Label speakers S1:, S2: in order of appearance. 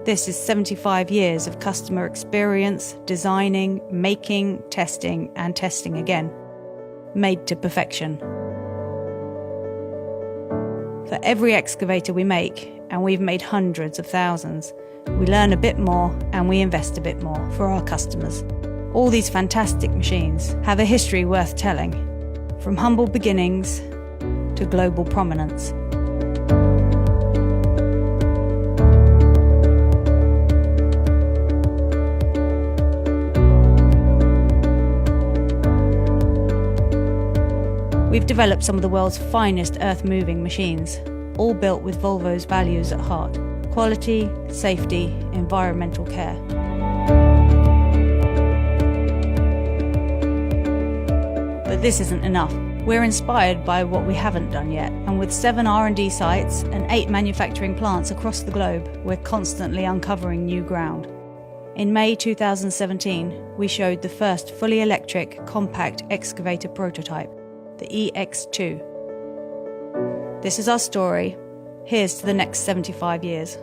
S1: This is 75 years of customer experience, designing, making, testing, and testing again. Made to perfection. For every excavator we make, and we've made hundreds of thousands, we learn a bit more and we invest a bit more for our customers. All these fantastic machines have a history worth telling, from humble beginnings to global prominence. We've developed some of the world's finest earth-moving machines, all built with Volvo's values at heart: quality, safety, environmental care. But this isn't enough. We're inspired by what we haven't done yet, and with 7 R&D sites and 8 manufacturing plants across the globe, we're constantly uncovering new ground. In May 2017, we showed the first fully electric, compact excavator prototype, the EX2. This is our story. Here's to the next 75 years.